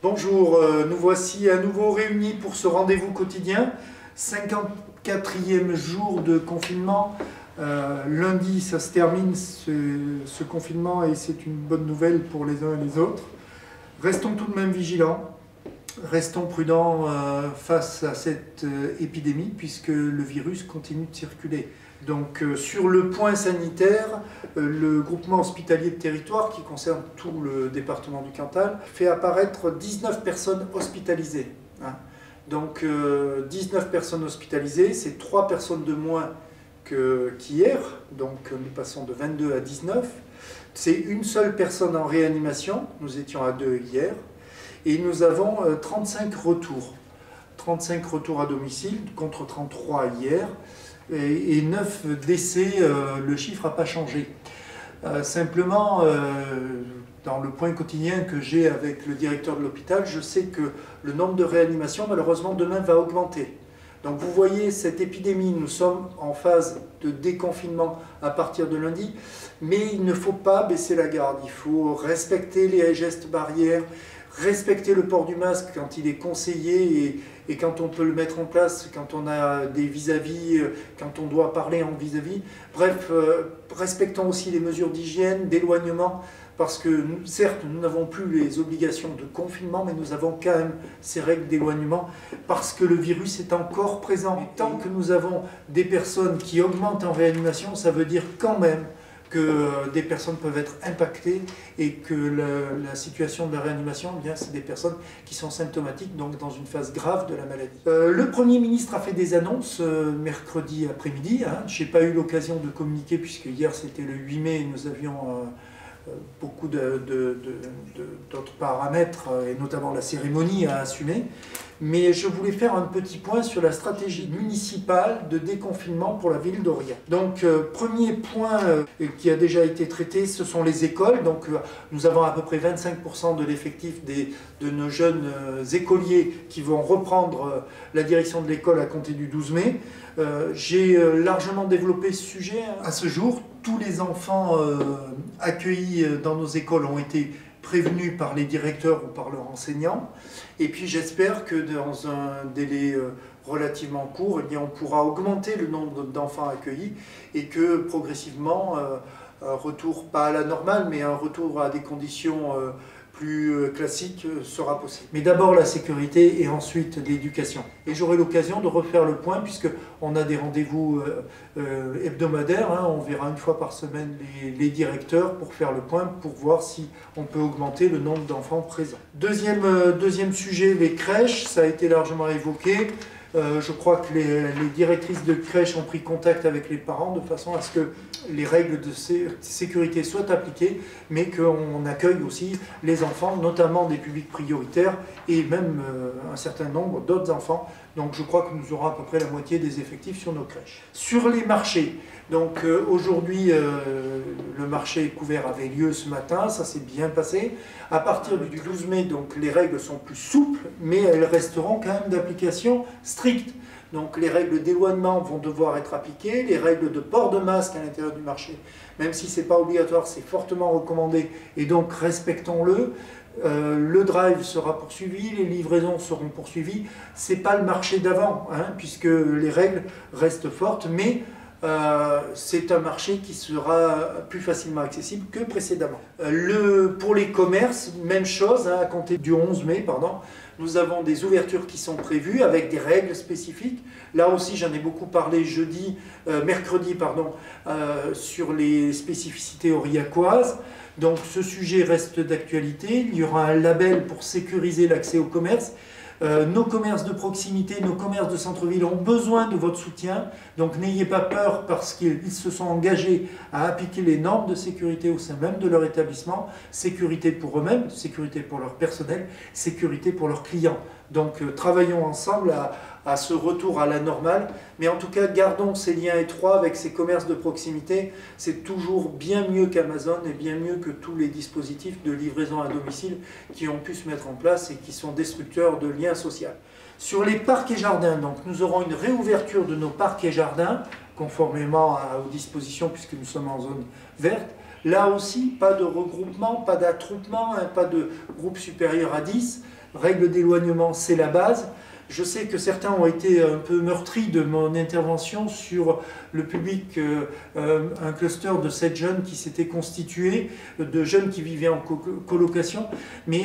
Bonjour, nous voici à nouveau réunis pour ce rendez-vous quotidien, 54e jour de confinement. Lundi, ça se termine ce confinement et c'est une bonne nouvelle pour les uns et les autres. Restons tout de même vigilants, restons prudents face à cette épidémie puisque le virus continue de circuler. Donc sur le point sanitaire, le groupement hospitalier de territoire qui concerne tout le département du Cantal fait apparaître 19 personnes hospitalisées. Donc 19 personnes hospitalisées, c'est 3 personnes de moins qu'hier, donc nous passons de 22 à 19. C'est une seule personne en réanimation, nous étions à 2 hier, et nous avons 35 retours. 35 retours à domicile contre 33 hier. Et 9 décès, le chiffre n'a pas changé. Simplement, dans le point quotidien que j'ai avec le directeur de l'hôpital, je sais que le nombre de réanimations, malheureusement, demain va augmenter. Donc vous voyez, cette épidémie, nous sommes en phase de déconfinement à partir de lundi, mais il ne faut pas baisser la garde, il faut respecter les gestes barrières, respecter le port du masque quand il est conseillé et quand on peut le mettre en place, quand on a des vis-à-vis, quand on doit parler en vis-à-vis. Bref, respectons aussi les mesures d'hygiène, d'éloignement, parce que certes, nous n'avons plus les obligations de confinement, mais nous avons quand même ces règles d'éloignement, parce que le virus est encore présent. Et tant que nous avons des personnes qui augmentent en réanimation, ça veut dire quand même que des personnes peuvent être impactées et que la situation de la réanimation, eh bien, c'est des personnes qui sont symptomatiques, donc dans une phase grave de la maladie. Le Premier ministre a fait des annonces mercredi après-midi. Je n'ai pas eu l'occasion de communiquer puisque hier c'était le 8 mai et nous avions beaucoup d'autres paramètres et notamment la cérémonie à assumer. Mais je voulais faire un petit point sur la stratégie municipale de déconfinement pour la ville d'Aurillac. Donc, premier point qui a déjà été traité, ce sont les écoles. Donc, nous avons à peu près 25% de l'effectif de nos jeunes écoliers qui vont reprendre la direction de l'école à compter du 12 mai. J'ai largement développé ce sujet à ce jour. Tous les enfants accueillis dans nos écoles ont été prévenus par les directeurs ou par leurs enseignants. Et puis j'espère que dans un délai relativement court, eh bien, on pourra augmenter le nombre d'enfants accueillis et que progressivement, un retour, pas à la normale, mais un retour à des conditions plus classique sera possible. Mais d'abord la sécurité et ensuite l'éducation. Et j'aurai l'occasion de refaire le point puisqu'on a des rendez-vous hebdomadaires. On verra une fois par semaine les directeurs pour faire le point, pour voir si on peut augmenter le nombre d'enfants présents. Deuxième sujet, les crèches, ça a été largement évoqué. Je crois que les directrices de crèche ont pris contact avec les parents de façon à ce que les règles de sécurité soient appliquées, mais qu'on accueille aussi les enfants, notamment des publics prioritaires et même un certain nombre d'autres enfants. Donc je crois que nous aurons à peu près la moitié des effectifs sur nos crèches. Sur les marchés, donc aujourd'hui le marché couvert avait lieu ce matin, ça s'est bien passé. À partir du 12 mai, donc les règles sont plus souples, mais elles resteront quand même d'application stricte. Donc les règles d'éloignement vont devoir être appliquées, les règles de port de masque à l'intérieur du marché, même si ce n'est pas obligatoire, c'est fortement recommandé, et donc respectons-le. Le drive sera poursuivi, les livraisons seront poursuivies. Ce n'est pas le marché d'avant, puisque les règles restent fortes, mais c'est un marché qui sera plus facilement accessible que précédemment. Pour les commerces, même chose, à compter du 11 mai, nous avons des ouvertures qui sont prévues avec des règles spécifiques. Là aussi, j'en ai beaucoup parlé mercredi, sur les spécificités aurillacoises. Donc ce sujet reste d'actualité. Il y aura un label pour sécuriser l'accès au commerce. Nos commerces de proximité, nos commerces de centre-ville ont besoin de votre soutien, donc n'ayez pas peur parce qu'ils se sont engagés à appliquer les normes de sécurité au sein même de leur établissement, sécurité pour eux-mêmes, sécurité pour leur personnel, sécurité pour leurs clients. Donc travaillons ensemble à ce retour à la normale, mais en tout cas gardons ces liens étroits avec ces commerces de proximité. C'est toujours bien mieux qu'Amazon et bien mieux que tous les dispositifs de livraison à domicile qui ont pu se mettre en place et qui sont destructeurs de liens sociaux. Sur les parcs et jardins, donc, nous aurons une réouverture de nos parcs et jardins, conformément aux dispositions puisque nous sommes en zone verte. Là aussi, pas de regroupement, pas d'attroupement, pas de groupe supérieur à 10. Règles d'éloignement, c'est la base. Je sais que certains ont été un peu meurtris de mon intervention sur le public, un cluster de 7 jeunes qui s'était constitué, de jeunes qui vivaient en colocation. Mais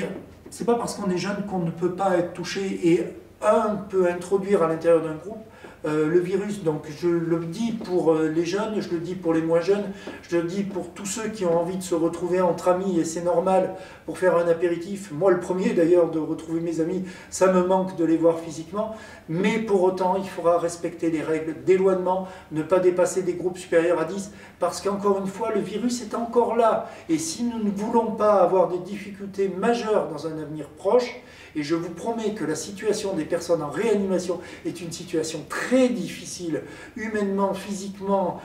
c'est pas parce qu'on est jeune qu'on ne peut pas être touché, et un peut introduire à l'intérieur d'un groupe le virus. Donc je le dis pour les jeunes, je le dis pour les moins jeunes, je le dis pour tous ceux qui ont envie de se retrouver entre amis, et c'est normal, pour faire un apéritif. Moi le premier d'ailleurs, de retrouver mes amis, ça me manque de les voir physiquement, mais pour autant il faudra respecter les règles d'éloignement, ne pas dépasser des groupes supérieurs à 10, parce qu'encore une fois le virus est encore là, et si nous ne voulons pas avoir des difficultés majeures dans un avenir proche, et je vous promets que la situation des personnes en réanimation est une situation très difficile, humainement, physiquement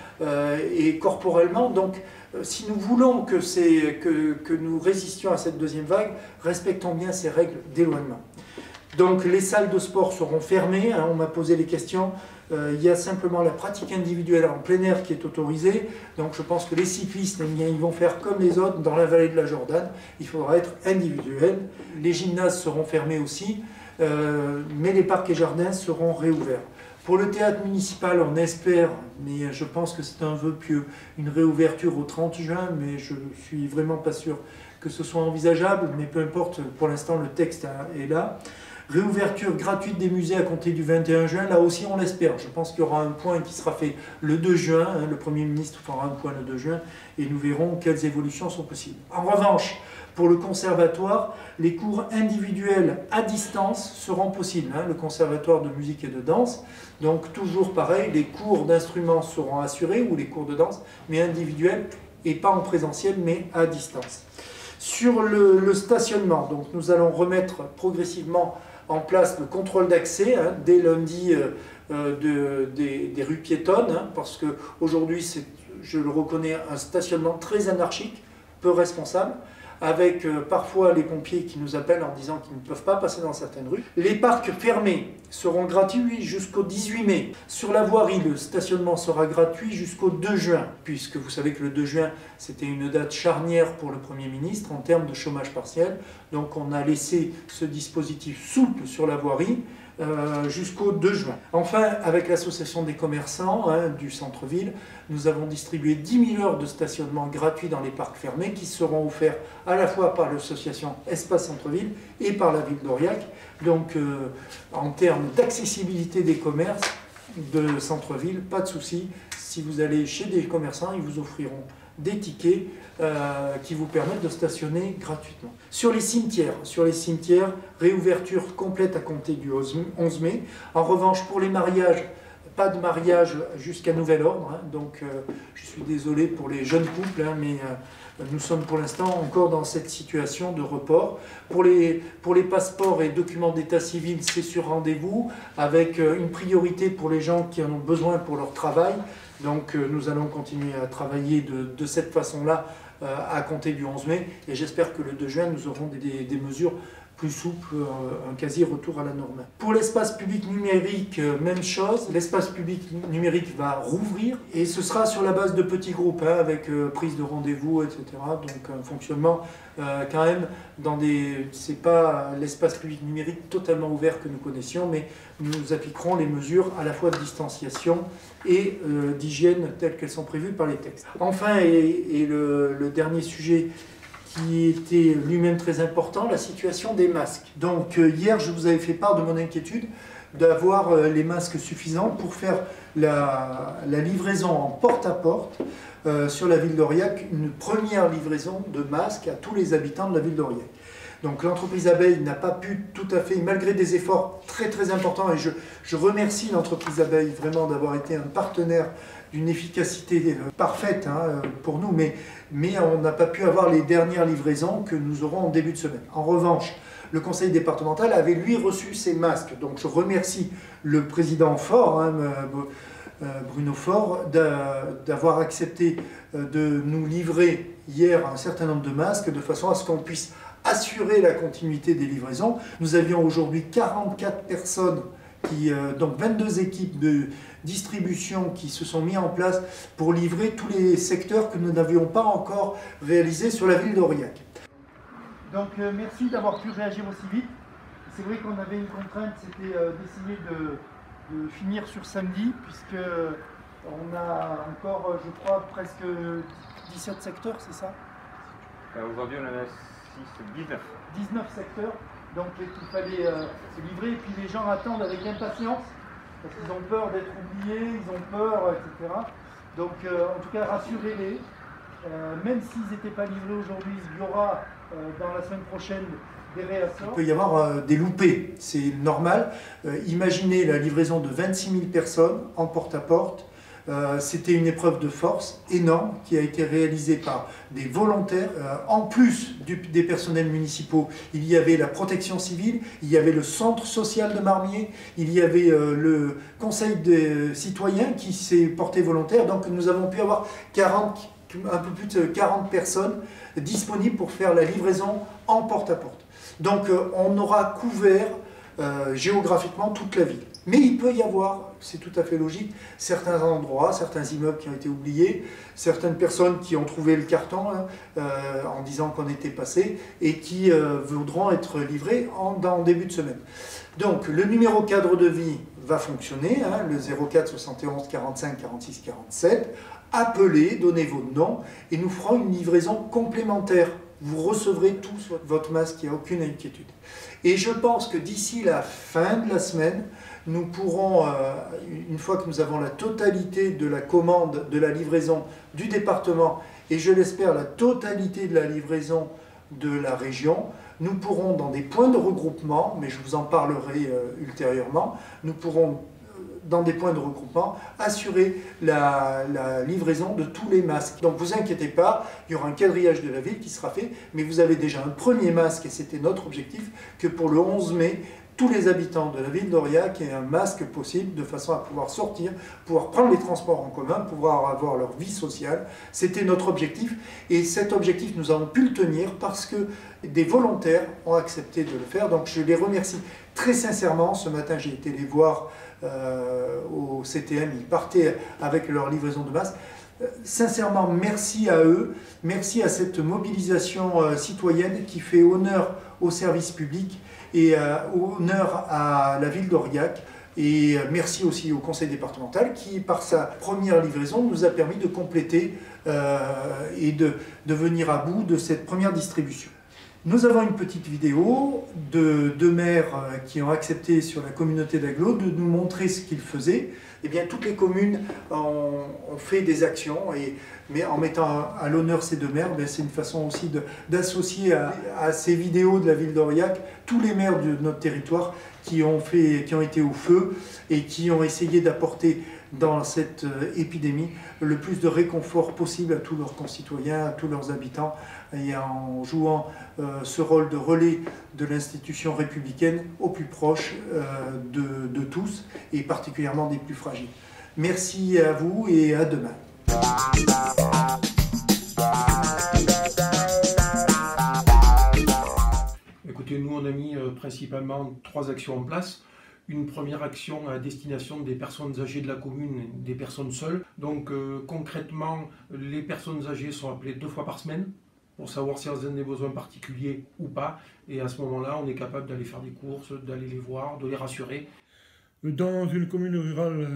et corporellement. Donc, si nous voulons que nous résistions à cette deuxième vague, respectons bien ces règles d'éloignement. Donc, les salles de sport seront fermées, hein, on m'a posé les questions. Il y a simplement la pratique individuelle en plein air qui est autorisée. Donc je pense que les cyclistes, eh bien, ils vont faire comme les autres dans la vallée de la Jordan. Il faudra être individuel. Les gymnases seront fermés aussi, mais les parcs et jardins seront réouverts. Pour le théâtre municipal, on espère, mais je pense que c'est un vœu pieux, une réouverture au 30 juin, mais je ne suis vraiment pas sûr que ce soit envisageable, mais peu importe, pour l'instant le texte est là. Réouverture gratuite des musées à compter du 21 juin, là aussi on l'espère. Je pense qu'il y aura un point qui sera fait le 2 juin, hein, le Premier ministre fera un point le 2 juin, et nous verrons quelles évolutions sont possibles. En revanche, pour le conservatoire, les cours individuels à distance seront possibles, hein, le conservatoire de musique et de danse. Donc toujours pareil, les cours d'instruments seront assurés, ou les cours de danse, mais individuels, et pas en présentiel, mais à distance. Sur le stationnement, donc nous allons remettre progressivement en place le contrôle d'accès, hein, dès lundi des rues piétonnes, hein, parce qu'aujourd'hui c'est, je le reconnais, un stationnement très anarchique, peu responsable, avec parfois les pompiers qui nous appellent en disant qu'ils ne peuvent pas passer dans certaines rues. Les parcs fermés seront gratuits jusqu'au 18 mai. Sur la voirie, le stationnement sera gratuit jusqu'au 2 juin, puisque vous savez que le 2 juin, c'était une date charnière pour le Premier ministre en termes de chômage partiel. Donc on a laissé ce dispositif souple sur la voirie jusqu'au 2 juin. Enfin, avec l'association des commerçants, hein, du centre-ville, nous avons distribué 10 000 heures de stationnement gratuit dans les parcs fermés qui seront offerts à la fois par l'association Espace Centre-ville et par la ville d'Aurillac. Donc en termes d'accessibilité des commerces de centre-ville, pas de souci. Si vous allez chez des commerçants, ils vous offriront des tickets qui vous permettent de stationner gratuitement. Sur les cimetières, réouverture complète à compter du 11 mai. En revanche, pour les mariages, pas de mariage jusqu'à nouvel ordre, hein, donc je suis désolé pour les jeunes couples, hein, mais nous sommes pour l'instant encore dans cette situation de report. Pour les passeports et documents d'état civil, c'est sur rendez-vous, avec une priorité pour les gens qui en ont besoin pour leur travail. Donc nous allons continuer à travailler de cette façon-là à compter du 11 mai, et j'espère que le 2 juin, nous aurons des mesures plus souple, un quasi-retour à la normale. Pour l'espace public numérique, même chose. L'espace public numérique va rouvrir, et ce sera sur la base de petits groupes, hein, avec prise de rendez-vous, etc. Donc un fonctionnement quand même dans des... C'est pas l'espace public numérique totalement ouvert que nous connaissions, mais nous appliquerons les mesures à la fois de distanciation et d'hygiène telles qu'elles sont prévues par les textes. Enfin, et le dernier sujet qui était lui-même très important, la situation des masques. Donc hier, je vous avais fait part de mon inquiétude d'avoir les masques suffisants pour faire la livraison en porte-à-porte sur la ville d'Aurillac, une première livraison de masques à tous les habitants de la ville d'Aurillac. Donc l'entreprise Abeille n'a pas pu tout à fait, malgré des efforts très très importants, et je remercie l'entreprise Abeille vraiment d'avoir été un partenaire d'une efficacité parfaite, hein, pour nous, mais on n'a pas pu avoir les dernières livraisons que nous aurons en début de semaine. En revanche, le conseil départemental avait lui reçu ces masques, donc je remercie le président Faure, hein, Bruno Faure, d'avoir accepté de nous livrer hier un certain nombre de masques, de façon à ce qu'on puisse assurer la continuité des livraisons. Nous avions aujourd'hui 44 personnes, donc 22 équipes de distribution qui se sont mis en place pour livrer tous les secteurs que nous n'avions pas encore réalisés sur la ville d'Aurillac. Donc merci d'avoir pu réagir aussi vite. C'est vrai qu'on avait une contrainte, c'était d'essayer de finir sur samedi, puisque on a encore, je crois, presque 17 secteurs, c'est ça? Aujourd'hui, on en a 19. 19 secteurs, donc il fallait se livrer, et puis les gens attendent avec impatience, parce qu'ils ont peur d'être oubliés, ils ont peur, etc. Donc en tout cas, rassurez-les, même s'ils n'étaient pas livrés aujourd'hui, il y aura dans la semaine prochaine des réassorts. Il peut y avoir des loupés, c'est normal. Imaginez la livraison de 26 000 personnes en porte-à-porte. C'était une épreuve de force énorme qui a été réalisée par des volontaires. En plus des personnels municipaux, il y avait la protection civile, il y avait le centre social de Marmier, il y avait le conseil des citoyens qui s'est porté volontaire. Donc nous avons pu avoir un peu plus de 40 personnes disponibles pour faire la livraison en porte-à-porte. Donc on aura couvert géographiquement toute la ville. Mais il peut y avoir, c'est tout à fait logique, certains endroits, certains immeubles qui ont été oubliés, certaines personnes qui ont trouvé le carton en disant qu'on était passé et qui voudront être livrés en début de semaine. Donc le numéro cadre de vie va fonctionner, le 04 71 45 46 47. Appelez, donnez vos noms et nous ferons une livraison complémentaire. Vous recevrez tous votre masque, il n'y a aucune inquiétude. Et je pense que d'ici la fin de la semaine, nous pourrons, une fois que nous avons la totalité de la commande, de la livraison du département, et je l'espère la totalité de la livraison de la région, nous pourrons dans des points de regroupement, mais je vous en parlerai ultérieurement, nous pourrons dans des points de regroupement, assurer la livraison de tous les masques. Donc vous inquiétez pas, il y aura un quadrillage de la ville qui sera fait, mais vous avez déjà un premier masque, et c'était notre objectif, que pour le 11 mai, tous les habitants de la ville d'Aurillac aient un masque possible, de façon à pouvoir sortir, pouvoir prendre les transports en commun, pouvoir avoir leur vie sociale. C'était notre objectif, et cet objectif, nous avons pu le tenir parce que des volontaires ont accepté de le faire. Donc je les remercie très sincèrement. Ce matin, j'ai été les voir au CTM, ils partaient avec leur livraison de masques. Sincèrement, merci à eux, merci à cette mobilisation citoyenne qui fait honneur au service public et honneur à la ville d'Aurillac. Et merci aussi au conseil départemental qui, par sa première livraison, nous a permis de compléter et de venir à bout de cette première distribution. Nous avons une petite vidéo de deux maires qui ont accepté sur la communauté d'Aglo de nous montrer ce qu'ils faisaient. Eh bien, toutes les communes ont fait des actions, mais en mettant à l'honneur ces deux maires, c'est une façon aussi d'associer à ces vidéos de la ville d'Aurillac tous les maires de notre territoire qui ont été au feu et qui ont essayé d'apporter dans cette épidémie le plus de réconfort possible à tous leurs concitoyens, à tous leurs habitants, et en jouant ce rôle de relais de l'institution républicaine au plus proche de tous, et particulièrement des plus fragiles. Merci à vous et à demain. Écoutez, nous on a mis principalement 3 actions en place. Une première action à destination des personnes âgées de la commune, des personnes seules. Donc concrètement, les personnes âgées sont appelées 2 fois par semaine pour savoir si elles ont des besoins particuliers ou pas. Et à ce moment-là, on est capable d'aller faire des courses, d'aller les voir, de les rassurer. Dans une commune rurale,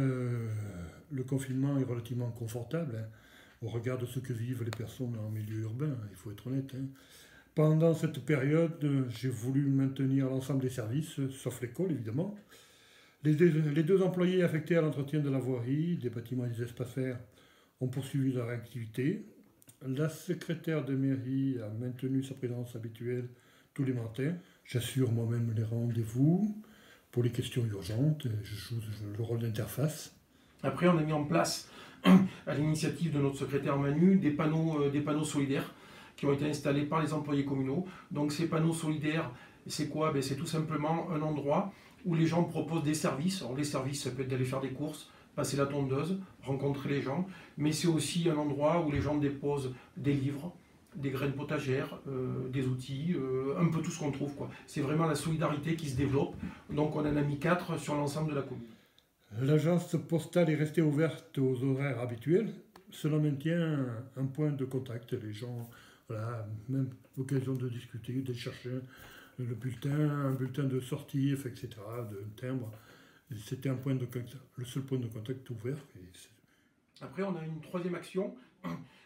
le confinement est relativement confortable, au regard de ce que vivent les personnes en milieu urbain, il faut être honnête. Pendant cette période, j'ai voulu maintenir l'ensemble des services, sauf l'école évidemment. Les 2 employés affectés à l'entretien de la voirie, des bâtiments et des espaces verts ont poursuivi leur activité. La secrétaire de mairie a maintenu sa présence habituelle tous les matins. J'assure moi-même les rendez-vous pour les questions urgentes, je joue le rôle d'interface. Après, on a mis en place, à l'initiative de notre secrétaire Manu, des panneaux solidaires qui ont été installés par les employés communaux. Donc ces panneaux solidaires, c'est quoi? C'est tout simplement un endroit où les gens proposent des services. Alors les services, ça peut être d'aller faire des courses, passer la tondeuse, rencontrer les gens, mais c'est aussi un endroit où les gens déposent des livres, des graines potagères, des outils, un peu tout ce qu'on trouve, quoi. C'est vraiment la solidarité qui se développe. Donc on en a mis 4 sur l'ensemble de la commune. L'agence postale est restée ouverte aux horaires habituels. Cela maintient un point de contact. Les gens, voilà, même l'occasion de discuter, de chercher le bulletin, un bulletin de sortie, etc., de timbre. C'était le seul point de contact ouvert. Après, on a une troisième action,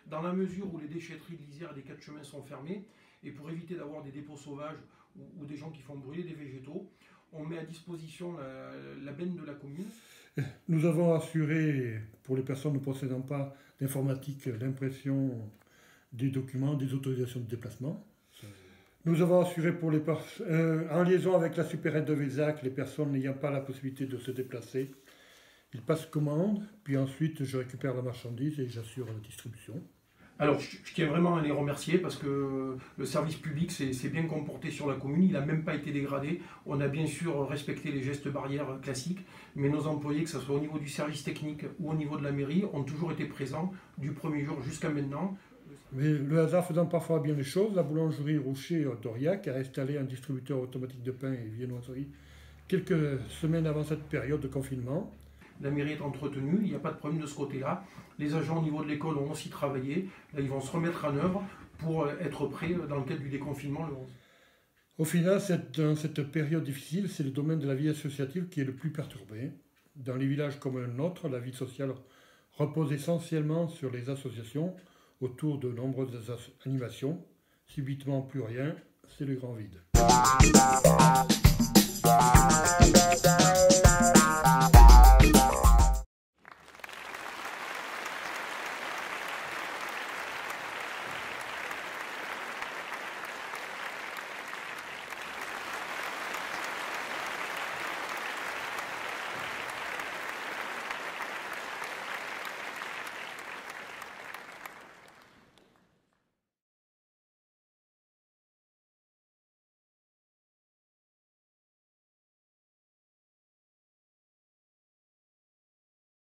dans la mesure où les déchetteries de l'Isère et des 4 chemins sont fermées, et pour éviter d'avoir des dépôts sauvages ou des gens qui font brûler des végétaux, on met à disposition la benne de la commune. Nous avons assuré, pour les personnes ne possédant pas d'informatique, l'impression des documents, des autorisations de déplacement. Nous avons assuré en liaison avec la supérette de Vézac, les personnes n'ayant pas la possibilité de se déplacer. Ils passent commande, puis ensuite je récupère la marchandise et j'assure la distribution. Alors je tiens vraiment à les remercier parce que le service public s'est bien comporté sur la commune, il n'a même pas été dégradé. On a bien sûr respecté les gestes barrières classiques, mais nos employés, que ce soit au niveau du service technique ou au niveau de la mairie, ont toujours été présents du premier jour jusqu'à maintenant. Mais le hasard faisant parfois bien les choses, la boulangerie Rocher d'Aurillac a installé un distributeur automatique de pain et viennoiserie quelques semaines avant cette période de confinement. La mairie est entretenue, il n'y a pas de problème de ce côté-là. Les agents au niveau de l'école ont aussi travaillé. Là, ils vont se remettre en œuvre pour être prêts dans le cadre du déconfinement le 11. Au final, dans cette période difficile, c'est le domaine de la vie associative qui est le plus perturbé. Dans les villages comme le nôtre, la vie sociale repose essentiellement sur les associations autour de nombreuses animations. Subitement plus rien, c'est le grand vide.